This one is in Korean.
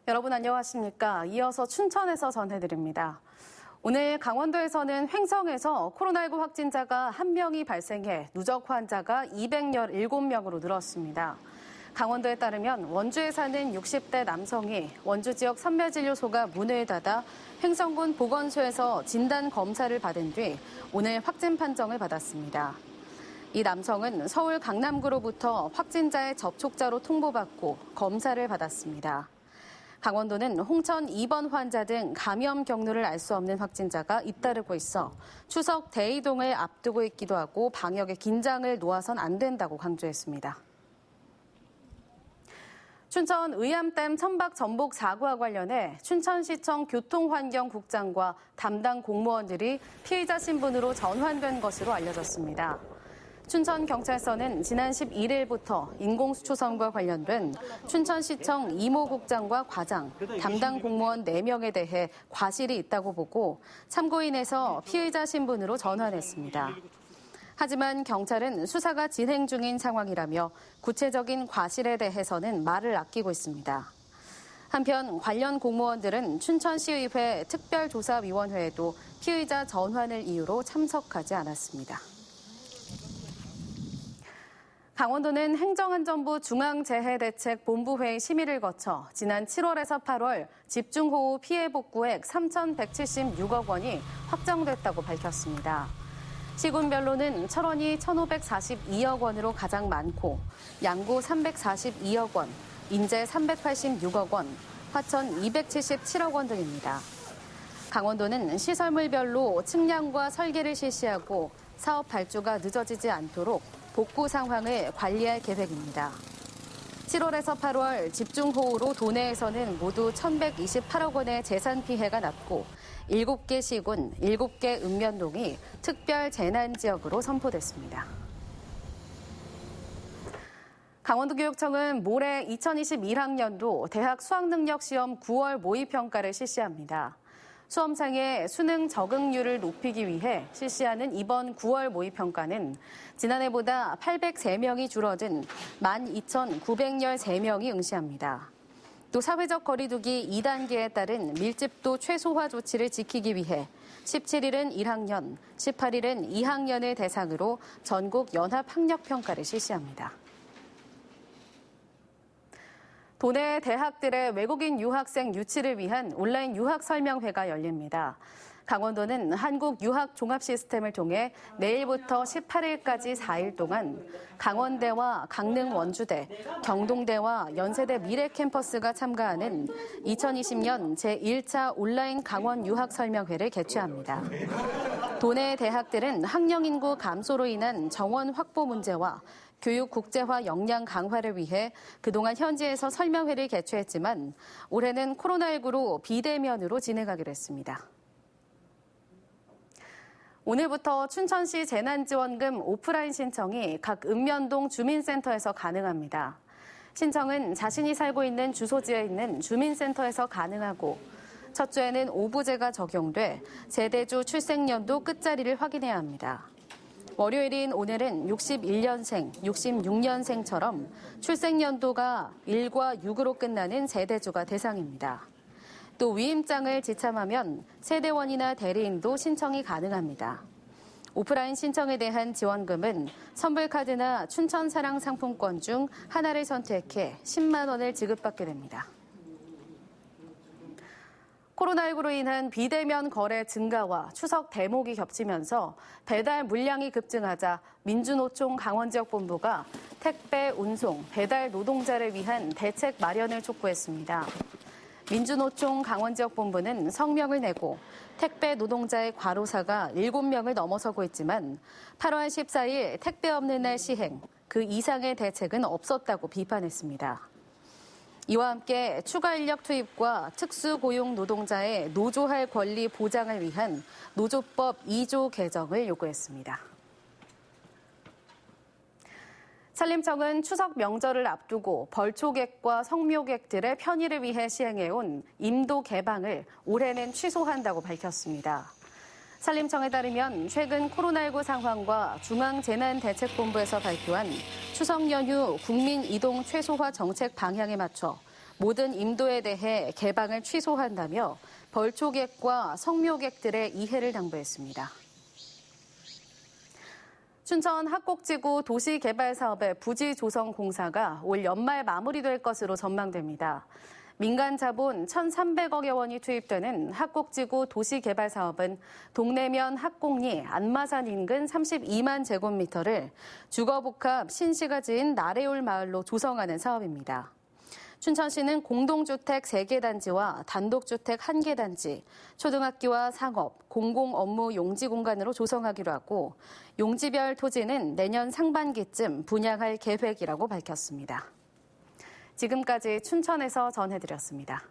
여러분 안녕하십니까? 이어서 춘천에서 전해드립니다. 오늘 강원도에서는 횡성에서 코로나19 확진자가 1명이 발생해 누적 환자가 217명으로 늘었습니다. 강원도에 따르면 원주에 사는 60대 남성이 원주 지역 선별진료소가 문을 닫아 횡성군 보건소에서 진단 검사를 받은 뒤 오늘 확진 판정을 받았습니다. 이 남성은 서울 강남구로부터 확진자의 접촉자로 통보받고 검사를 받았습니다. 강원도는 홍천 2번 환자 등 감염 경로를 알 수 없는 확진자가 잇따르고 있어 추석 대이동을 앞두고 있기도 하고 방역에 긴장을 놓아선 안 된다고 강조했습니다. 춘천 의암댐 천박 전복 사고와 관련해 춘천시청 교통환경국장과 담당 공무원들이 피의자 신분으로 전환된 것으로 알려졌습니다. 춘천경찰서는 지난 11일부터 인공수초선과 관련된 춘천시청 이모국장과 과장, 담당 공무원 4명에 대해 과실이 있다고 보고 참고인에서 피의자 신분으로 전환했습니다. 하지만 경찰은 수사가 진행 중인 상황이라며 구체적인 과실에 대해서는 말을 아끼고 있습니다. 한편 관련 공무원들은 춘천시의회 특별조사위원회에도 피의자 전환을 이유로 참석하지 않았습니다. 강원도는 행정안전부 중앙재해대책본부회의 심의를 거쳐 지난 7월에서 8월 집중호우 피해 복구액 3,176억 원이 확정됐다고 밝혔습니다. 시군별로는 철원이 1,542억 원으로 가장 많고 양구 342억 원, 인제 386억 원, 화천 277억 원 등입니다. 강원도는 시설물별로 측량과 설계를 실시하고 사업 발주가 늦어지지 않도록 복구 상황을 관리할 계획입니다. 7월에서 8월 집중호우로 도내에서는 모두 1,128억 원의 재산 피해가 났고 7개 시군, 7개 읍면동이 특별 재난 지역으로 선포됐습니다. 강원도교육청은 모레 2021학년도 대학 수학능력시험 9월 모의평가를 실시합니다. 수험생의 수능 적응률을 높이기 위해 실시하는 이번 9월 모의평가는 지난해보다 803명이 줄어든 12,913명이 응시합니다. 또 사회적 거리두기 2단계에 따른 밀집도 최소화 조치를 지키기 위해 17일은 1학년, 18일은 2학년을 대상으로 전국 연합학력평가를 실시합니다. 도내 대학들의 외국인 유학생 유치를 위한 온라인 유학 설명회가 열립니다. 강원도는 한국유학종합시스템을 통해 내일부터 18일까지 4일 동안 강원대와 강릉원주대, 경동대와 연세대 미래캠퍼스가 참가하는 2020년 제1차 온라인 강원 유학 설명회를 개최합니다. 도내 대학들은 학령인구 감소로 인한 정원 확보 문제와 교육 국제화 역량 강화를 위해 그동안 현지에서 설명회를 개최했지만 올해는 코로나19로 비대면으로 진행하기로 했습니다. 오늘부터 춘천시 재난지원금 오프라인 신청이 각 읍면동 주민센터에서 가능합니다. 신청은 자신이 살고 있는 주소지에 있는 주민센터에서 가능하고 첫 주에는 오부제가 적용돼 세대주 출생연도 끝자리를 확인해야 합니다. 월요일인 오늘은 61년생, 66년생처럼 출생연도가 1과 6으로 끝나는 세대주가 대상입니다. 또 위임장을 지참하면 세대원이나 대리인도 신청이 가능합니다. 오프라인 신청에 대한 지원금은 선불카드나 춘천사랑 상품권 중 하나를 선택해 10만 원을 지급받게 됩니다. 코로나19로 인한 비대면 거래 증가와 추석 대목이 겹치면서 배달 물량이 급증하자 민주노총 강원지역본부가 택배, 운송, 배달 노동자를 위한 대책 마련을 촉구했습니다. 민주노총 강원지역본부는 성명을 내고 택배 노동자의 과로사가 7명을 넘어서고 있지만 8월 14일 택배 없는 날 시행, 그 이상의 대책은 없었다고 비판했습니다. 이와 함께 추가 인력 투입과 특수고용 노동자의 노조할 권리 보장을 위한 노조법 2조 개정을 요구했습니다. 산림청은 추석 명절을 앞두고 벌초객과 성묘객들의 편의를 위해 시행해온 임도 개방을 올해는 취소한다고 밝혔습니다. 산림청에 따르면 최근 코로나19 상황과 중앙재난대책본부에서 발표한 추석 연휴 국민 이동 최소화 정책 방향에 맞춰 모든 임도에 대해 개방을 취소한다며 벌초객과 성묘객들의 이해를 당부했습니다. 춘천 합곡지구 도시개발사업의 부지 조성 공사가 올 연말 마무리될 것으로 전망됩니다. 민간 자본 1,300억여 원이 투입되는 합곡지구 도시개발사업은 동래면 합곡리 안마산 인근 32만 제곱미터를 주거복합 신시가 지은 나래올 마을로 조성하는 사업입니다. 춘천시는 공동주택 3개 단지와 단독주택 1개 단지, 초등학교와 상업, 공공업무 용지 공간으로 조성하기로 하고 용지별 토지는 내년 상반기쯤 분양할 계획이라고 밝혔습니다. 지금까지 춘천에서 전해드렸습니다.